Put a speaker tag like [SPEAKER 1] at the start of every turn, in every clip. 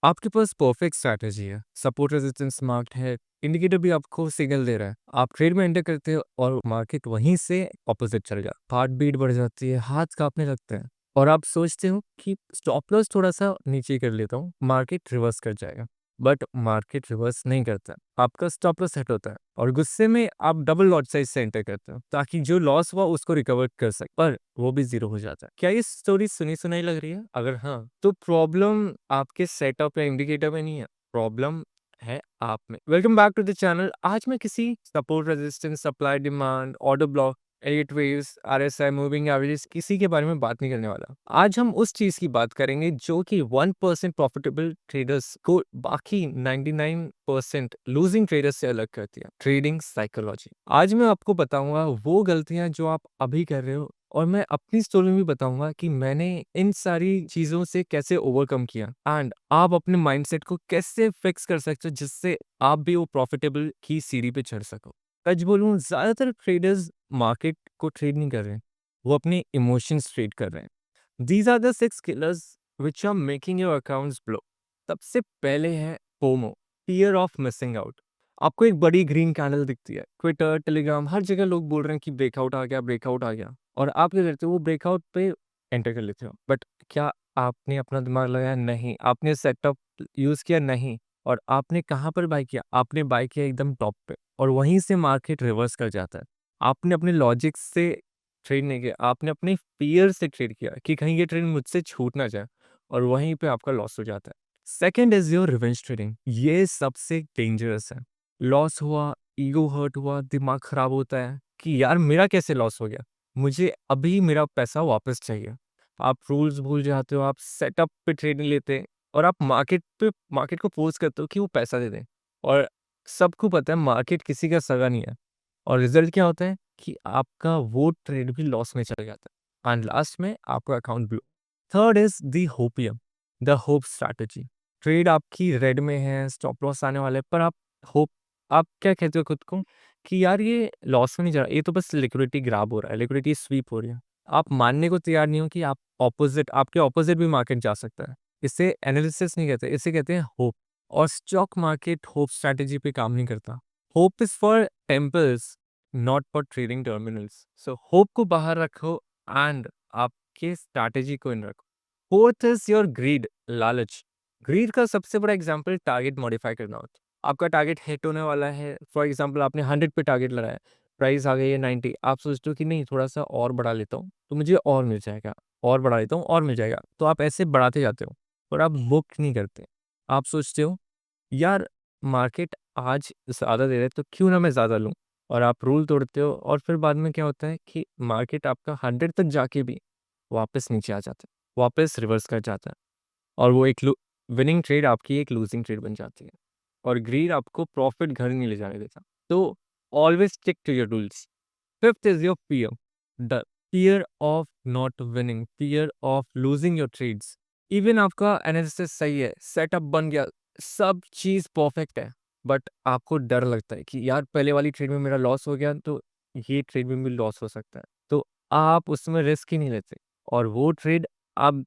[SPEAKER 1] आपके पास perfect strategy है, support resistance marked है, इंडिकेटर भी आपको सिग्नल दे रहा है। आप ट्रेड में एंटर करते हो और मार्केट वहीं से ऑपोजिट चल जाता है। हार्ट बीट बढ़ जाती है, हाथ कांपने लगते हैं और आप सोचते हो कि स्टॉप लॉस थोड़ा सा नीचे कर लेता हूँ, मार्केट रिवर्स कर जाएगा। बट मार्केट रिवर्स नहीं करता, आपका स्टॉप लॉस सेट होता है और गुस्से में आप डबल लॉट साइज से एंटर करते हो ताकि जो लॉस हुआ उसको रिकवर कर सके, पर वो भी जीरो हो जाता है। क्या ये स्टोरी सुनी सुनाई लग रही है? अगर हाँ, तो प्रॉब्लम आपके सेटअप या इंडिकेटर में नहीं है, प्रॉब्लम है आप में। Welcome back to the channel. आज मैं किसी support resistance, supply demand, order block, Elliott waves, RSI, moving average किसी के बारे में बात नहीं करने वाला। आज हम उस चीज की बात करेंगे जो कि 1% प्रॉफिटेबल ट्रेडर्स को बाकी 99% लूजिंग ट्रेडर्स से अलग करती है, ट्रेडिंग साइकोलॉजी। आज मैं आपको बताऊंगा वो गलतियां जो आप अभी कर रहे हो और मैं अपनी स्टोरी में भी बताऊंगा कि मैंने इन सारी चीजों से कैसे ओवरकम किया एंड आप अपने माइंडसेट को कैसे फिक्स कर सकते हो जिससे आप भी वो प्रॉफिटेबल की सीढ़ी पे चढ़ सको। सच बोलूं, ज्यादातर ट्रेडर्स मार्केट को ट्रेड नहीं कर रहे हैं, वो अपने इमोशंस ट्रेड कर रहे हैं। These are the 6 killers which are making your accounts blow. सबसे पहले है FOMO, fear of missing out. आपको एक बड़ी ग्रीन कैंडल दिखती है, ट्विटर, टेलीग्राम, हर जगह लोग बोल रहे हैं कि ब्रेकआउट आ गया, ब्रेकआउट आ गया, और आप क्या करते हो, वो ब्रेकआउट पे एंटर कर लेते हो। बट क्या आपने अपना दिमाग लगाया? नहीं। आपने सेटअप यूज किया? नहीं। और आपने कहाँ पर बाय किया? आपने बाय किया एकदम टॉप पे, और वहीं से मार्केट रिवर्स कर जाता है। आपने अपने लॉजिक से ट्रेड नहीं किया, आपने अपने फियर से ट्रेड किया कि कहीं ये ट्रेड मुझसे छूट ना जाए, और वहीं पे आपका लॉस हो जाता है। Second is your revenge trading. ये सबसे डेंजरस है। लॉस हुआ, ईगो हर्ट हुआ, दिमाग खराब होता है कि यार मेरा कैसे लॉस हो गया, मुझे अभी मेरा पैसा वापस चाहिए। आप रूल्स भूल जाते हो, आप सेटअप पे ट्रेड नहीं लेते, और आप मार्केट को फोर्स करते हो कि वो पैसा दे दें। और सबको पता है मार्केट किसी का सगा नहीं है, और रिजल्ट क्या होता है कि आपका वो ट्रेड भी लॉस में चला जाता है एंड लास्ट में आपका account blow. Third is the hopium, the hope strategy. Trade आपकी रेड में है, स्टॉप लॉस आने वाला है, पर होप आप क्या कहते हो खुद को कि यार ये लॉस में नहीं जा रहा, ये तो बस लिक्विडिटी ग्राब हो रहा है, लिक्विडिटी स्वीप हो रही है। आप मानने को तैयार नहीं हो कि आपके ऑपोजिट भी मार्केट जा सकता है। इसे एनालिसिस नहीं कहते, इसे कहते हैं होप। और स्टॉक मार्केट होप स्ट्रैटेजी पे काम नहीं करता। Hope is for temples, not for trading terminals. So hope को बाहर रखो एंड आपके स्ट्रैटेजी को इन रखो। फोर्थ इज योर ग्रीड, लालच। ग्रीड का सबसे बड़ा एग्जांपल टारगेट मॉडिफाई करना होता है। आपका टारगेट हिट होने वाला है, फॉर एग्जांपल आपने 100 पे टारगेट लगाया, प्राइस आ गई है 90, आप सोचते हो कि नहीं थोड़ा सा और बढ़ा लेता हूँ तो मुझे और मिल जाएगा, और बढ़ा लेता हूँ और मिल जाएगा, तो आप ऐसे बढ़ाते जाते हो और आप बुक नहीं करते। आप सोचते हो यार मार्केट आज ज़्यादा दे रहा है तो क्यों ना मैं ज़्यादा लूँ, और आप रूल तोड़ते हो, और फिर बाद में क्या होता है कि मार्केट आपका 100 तक जाके भी वापस नीचे आ जाता है, वापस रिवर्स कर जाता है, और वो एक विनिंग ट्रेड आपकी एक लूजिंग ट्रेड बन जाती है, और ग्रीड आपको प्रॉफिट घर नहीं ले जाने देता। तो always stick to your rules. Fifth is your fear, the fear of not winning, fear of losing your trades. Even आपका एनालिसिस सही है, सेटअप बन गया, सब चीज़ परफेक्ट है, बट आपको डर लगता है कि यार पहले वाली ट्रेड में मेरा लॉस हो गया तो ये ट्रेड में भी लॉस हो सकता है, तो आप उसमें रिस्क ही नहीं लेते, और वो ट्रेड आप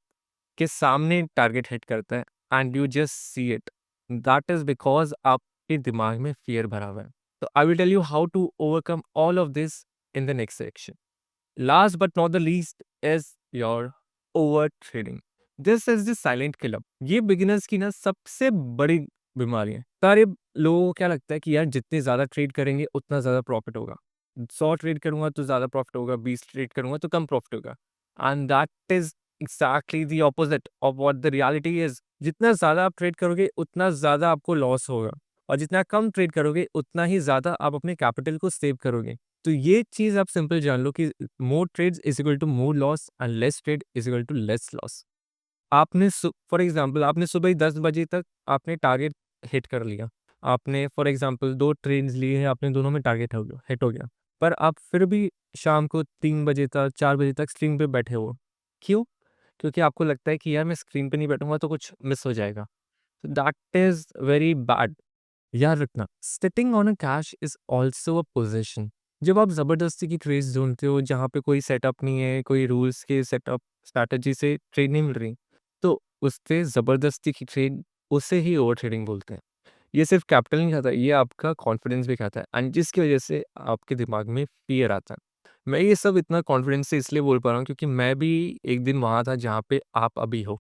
[SPEAKER 1] के सामने टारगेट हिट करता है and you just see it. That is because आपके दिमाग में फियर भरा हुआ है। तो I will tell you how to overcome all of this in the next section. Last but not the least is your overtrading. This is the silent killer. ये beginners की ना सबसे बड़ी बीमारी है। सारे लोगों को क्या लगता है कि यार जितने ज्यादा ट्रेड करेंगे उतना ज्यादा प्रॉफिट होगा, 100 ट्रेड करूंगा तो ज्यादा प्रॉफिट होगा, 20 ट्रेड करूंगा तो कम प्रॉफिट होगा, and that is exactly the opposite of what the reality is। जितना ज्यादा आप ट्रेड करोगे उतना ज्यादा आपको लॉस होगा, और जितना कम ट्रेड करोगे उतना ही ज्यादा आप अपने कैपिटल को सेव करोगे। तो ये चीज आप सिंपल जान लो कि more trades is equal to more loss and less trade is equal to less loss. आपने फॉर एग्जांपल आपने सुबह ही 10 बजे तक आपने टारगेट हिट कर लिया, आपने फॉर एग्जांपल 2 ट्रेड्स लिए हैं, आपने दोनों में टारगेट हिट हो गया, पर आप फिर भी शाम को 3 बजे तक 4 बजे तक स्क्रीन पे बैठे हो। क्यों? क्योंकि आपको लगता है कि यार मैं स्क्रीन पे नहीं बैठूंगा तो कुछ मिस हो जाएगा। That is very bad. याद रखना, sitting on a cash is also a position. जब आप जबरदस्ती की ट्रेड्स ढूंढते हो जहाँ पे कोई सेटअप नहीं है, कोई रूल्स के सेटअप स्ट्रैटेजी से ट्रेड नहीं मिल रही, तो उस पे जबरदस्ती की ट्रेड उसे ही ओवर ट्रेडिंग बोलते हैं। ये सिर्फ कैपिटल नहीं खाता, ये आपका कॉन्फिडेंस भी खाता है एंड जिसकी वजह से आपके दिमाग में फ़ियर आता है। मैं ये सब इतना कॉन्फिडेंस से इसलिए बोल पा रहा हूँ क्योंकि मैं भी एक दिन वहाँ था जहाँ पे आप अभी हो।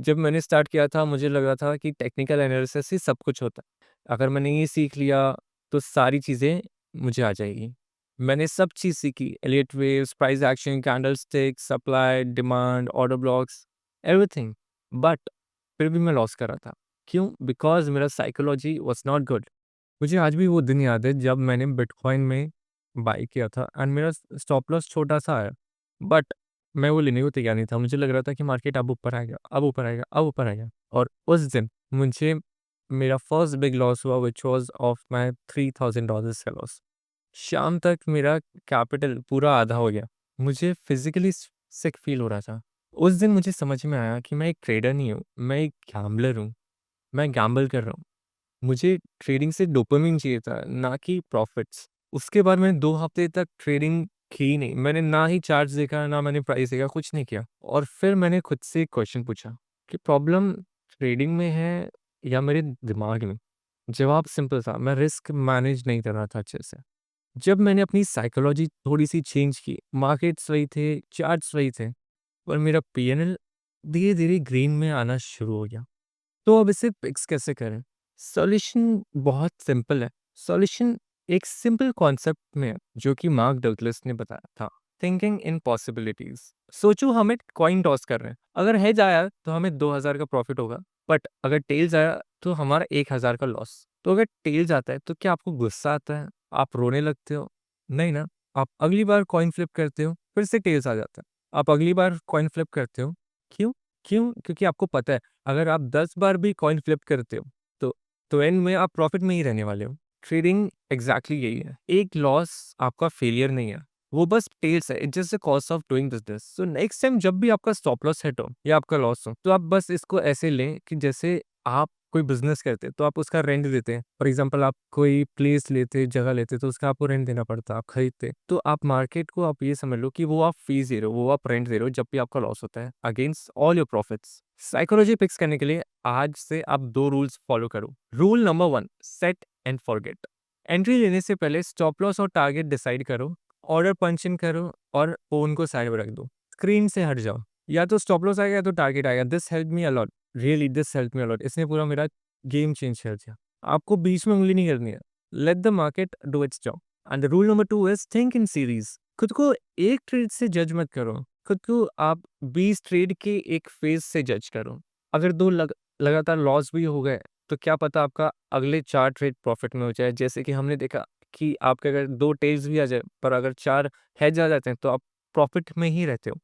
[SPEAKER 1] जब मैंने स्टार्ट किया था मुझे लगा था कि टेक्निकल एनालिसिस ही सब कुछ होता है। अगर मैंने ये सीख लिया तो सारी चीज़ें मुझे आ जाएगी। मैंने सब चीज़ सीखी, Elliott waves, price action, candlestick, supply, demand, order blocks, everything. But फिर भी मैं लॉस कर रहा था। क्यों? बिकॉज़ मेरा साइकोलॉजी वाज़ नॉट गुड। मुझे आज भी वो दिन याद है जब मैंने बिटकॉइन में बाय किया था एंड मेरा स्टॉप लॉस छोटा-सा है। बट मैं वो लेने को तैयार नहीं था। मुझे लग रहा था कि मार्केट अब ऊपर आएगा, अब ऊपर आएगा, अब ऊपर आएगा। और उस दिन मुझे मेरा फर्स्ट बिग लॉस हुआ व्हिच वाज़ ऑफ माय $3000 का लॉस। शाम तक मेरा कैपिटल पूरा आधा हो गया। मुझे फिज़िकली सिक फ़ील हो रहा था। उस दिन मुझे समझ में आया कि मैं एक ट्रेडर नहीं हूँ, मैं एक गैम्बलर हूँ। मैं गैम्बल कर रहा हूँ। मुझे ट्रेडिंग से डोपामाइन चाहिए था, ना कि प्रॉफ़िट्स। उसके बाद मैंने 2 हफ़्ते तक ट्रेडिंग की ही नहीं। मैंने ना ही चार्ट्स देखा, ना मैंने प्राइस देखा, कुछ नहीं किया। और फिर मैंने खुद से एक क्वेश्चन पूछा कि प्रॉब्लम ट्रेडिंग में है या मेरे दिमाग में? जवाब सिंपल था, मैं रिस्क मैनेज नहीं कर रहा था अच्छे से। जब मैंने अपनी साइकोलॉजी थोड़ी-सी चेंज की, मार्केट्स वही थे, चार्ट्स वही थे, पर मेरा पीएनएल धीरे-धीरे ग्रीन में आना शुरू हो गया। तो अब इसे फिक्स कैसे करें? सॉल्यूशन बहुत सिंपल है। सॉल्यूशन एक सिंपल कॉन्सेप्ट में है, जो कि मार्क डगलस ने बताया था, थिंकिंग इन पॉसिबिलिटीज़। सोचो हम एक कॉइन टॉस कर रहे हैं, अगर हेज आया तो हमें 2000 का प्रॉफ़िट होगा, बट अगर टेल्स आया तो हमारा 1000 का लॉस। तो अगर टेल्स आता है तो क्या आपको गुस्सा आता है? आप रोने लगते हो? नहीं ना। आप अगली बार कॉइन फ्लिप करते हो, फिर से टेल्स आ जाता है। आप अगली बार कॉइन फ्लिप करते हो, क्यों? क्यों? क्योंकि आपको पता है अगर आप 10 बार भी कॉइन फ्लिप करते हो, तो एंड में आप प्रॉफ़िट में ही रहने वाले हो। ट्रेडिंग एग्ज़ैक्टली यही है। एक लॉस आपका फेलियर नहीं है, वो बस टेल्स है, it's just the cost of doing business. So next time जब भी आपका स्टॉप लॉस हिट हो या आपका लॉस हो, तो आप बस इसको ऐसे लें कि जैसे आप कोई बिज़नेस करते हैं, तो आप उसका रेंट देते हैं। फॉर एग्ज़ाम्पल आप कोई प्लेस लेते, जगह लेते, तो उसका आपको रेंट देना पड़ता है, आप खरीदते। तो आप मार्केट को आप ये समझ लो कि वो आप फ़ीस दे रहे हो, वो आप रेंट दे रहे हो जब भी आपका लॉस होता है, against all your profits. Psychology fix करने के लिए आज से आप 2 रूल्स फॉलो करो। Rule number 1, set and forget. Entry लेने से पहले स्टॉप लॉस और टारगेट डिसाइड करो, ऑर्डर पंच इन करो और फ़ोन को साइड में रख दो। स्क्रीन से हट जाओ। या तो स्टॉप लॉस आएगा या तो टारगेट आएगा। This helped me a lot, really this helped me a lot. इसने पूरा मेरा गेम चेंज कर दिया। आपको बीच में उँगली नहीं करनी है। Let the market do it's job. And the rule number 2 is think in series. खुद को एक ट्रेड से जज मत करो। खुद को आप 20 ट्रेड के एक फेज़ से जज करो। अगर 2 लगातार लॉस भी हो गए, तो क्या पता आपका अगले 4 ट्रेड प्रॉफ़िट में हो जाए। जैसे कि हमने देखा कि आपके अगर 2 टेल्स भी आ जाए, पर अगर 4 हेज आ जाते हैं, तो आप प्रॉफ़िट में ही रहते हो।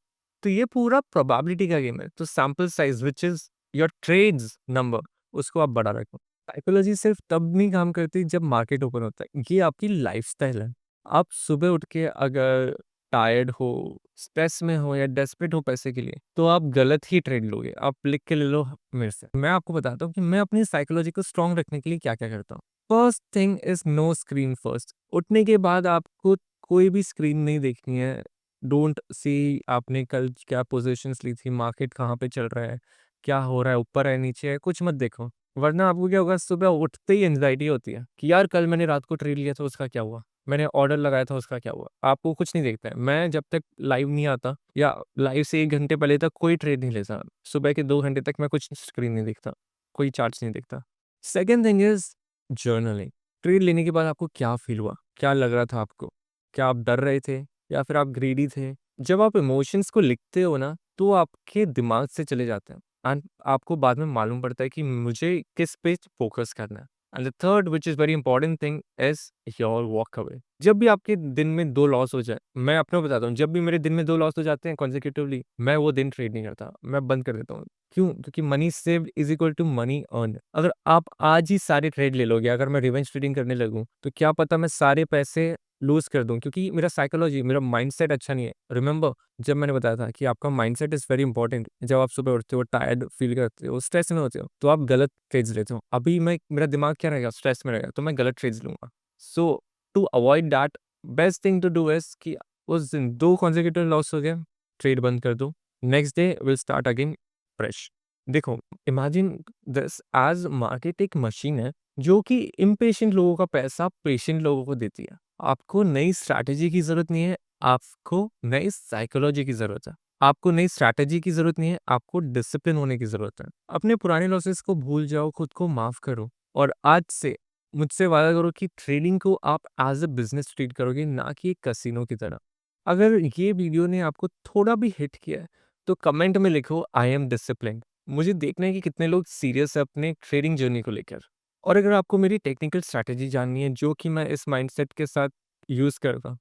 [SPEAKER 1] तो ये पूरा प्रोबेबिलिटी का गेम है। तो sample size which is your trades number, उसको आप बड़ा रखो। साइकोलॉजी सिर्फ़ तब नहीं काम करती जब मार्केट ओपन होता है। ये आपकी लाइफ़स्टाइल है। आप सुबह उठ के अगर टायर्ड हो, स्ट्रेस में हो या डेस्परेट हो पैसे के लिए, तो आप गलत ही ट्रेड लोगे। आप लिख के ले लो मेरे से। मैं आपको बताता हूँ कि मैं अपनी साइकोलॉजी को स्ट्रॉन्ग रखने के लिए क्या-क्या करता हूँ। First thing is no screen first. उठने के बाद आपको कोई भी स्क्रीन नहीं देखनी है। डोंट सी आपने कल क्या पोज़ीशंस ली थी, मार्केट कहाँ पे चल रहा है, क्या हो रहा है, ऊपर है, नीचे है, कुछ मत देखो। वरना आपको क्या होगा, सुबह उठते ही एंग्ज़ायटी होती है कि यार कल मैंने रात को ट्रेड लिया था, उसका क्या हुआ? मैंने ऑर्डर लगाया था, उसका क्या हुआ? आपको कुछ नहीं दिखता है। मैं जब तक लाइव नहीं आता या लाइव से 1 घंटे पहले तक कोई ट्रेड नहीं लेता। सुबह के 2 घंटे तक मैं कुछ स्क्रीन नहीं देखता, कोई चार्ट्स नहीं देखता। Second thing is journaling. Trade लेने के बाद आपको क्या फ़ील हुआ? क्या लग रहा था आपको? क्या आप डर रहे थे या फिर आप ग्रीडी थे? जब आप इमोशंस को लिखते हो ना, तो आपके दिमाग से चले जाते हैं एंड आपको बाद में मालूम पड़ता है कि मुझे किस पे फ़ोकस करना है। And the third which is very important thing is your walk away. जब भी आपके दिन में 2 लॉस हो जाए, मैं अपना बताता हूँ, जब भी मेरे दिन में 2 लॉस हो जाते हैं consecutively, मैं वो दिन ट्रेड नहीं करता, मैं बंद कर देता हूँ। क्यों? क्योंकि money saved is equal to money earned. अगर आप आज ही सारे ट्रेड ले लोगे, अगर मैं रिवेंज ट्रेडिंग करने लगूँ, तो क्या पता मैं सारे पैसे लूज़ कर दूँ, क्योंकि मेरा साइकोलॉजी, मेरा माइंडसेट अच्छा नहीं है। रिमेंबर जब मैंने बताया था कि आपका माइंडसेट इज़ वेरी इंपॉर्टेंट। जब आप सुबह उठते हो, टायर्ड फील करते हो, स्ट्रेस में होते हो, तो आप गलत ट्रेड्स लेते हो। अभी मैं मेरा दिमाग क्या रहेगा? स्ट्रेस में रहेगा, तो मैं गलत ट्रेड्स लूँगा। So to avoid that, best thing to do is कि उस दिन 2 कॉन्सेक्यूटिव लॉस हो गए, ट्रेड बंद कर दो। Next day will start again fresh. देखो, इमेजिन दिस एज़ मार्केट एक मशीन है, जो कि इम्पेशेंट लोगों का पैसा पेशेंट लोगों को देती है। आपको नई स्ट्रैटेजी की ज़रूरत नहीं है, आपको नई साइकोलॉजी की ज़रूरत है। आपको नई स्ट्रैटेजी की ज़रूरत नहीं है, आपको डिसिप्लिन होने की ज़रूरत है। अपने पुराने लॉसेस को भूल जाओ, खुद को माफ़ करो और आज से मुझसे वादा करो कि ट्रेडिंग को आप एज़ अ बिज़नेस ट्रीट करोगे, ना कि एक कैसीनो की तरह। अगर ये वीडियो ने आपको थोड़ा भी हिट किया है, तो कमेंट में लिखो आई एम डिसिप्लिन्ड। मुझे देखना है कि कितने लोग सीरियस है अपने ट्रेडिंग जर्नी को लेकर। और अगर आपको मेरी टेक्निकल स्ट्रैटेजी जाननी है जो कि मैं इस माइंडसेट के साथ यूज़ करता हूँ,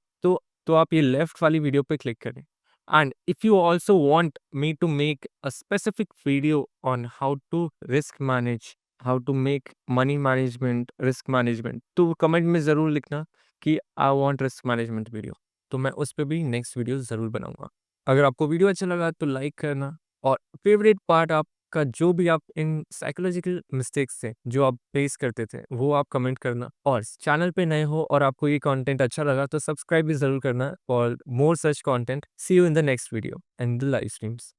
[SPEAKER 1] तो आप ये लेफ्ट वाली वीडियो पे क्लिक करें। And if you also want me to make a specific video on how to risk manage, how to make money management, risk management, तो कमेंट में ज़रूर लिखना कि I want risk management video. तो मैं उस पे भी नेक्स्ट वीडियो ज़रूर बनाऊँगा। अगर आपको वीडियो अच्छा लगा तो लाइक करना और फेवरेट पार्ट आपका जो भी आप इन साइकोलॉजिकल मिस्टेक्स से जो आप फेस करते थे, वो आप कमेंट करना और चैनल पे नए हो और आपको ये कंटेंट अच्छा लगा तो सब्सक्राइब भी ज़रूर करना for more such content. See you in the next video and the live streams.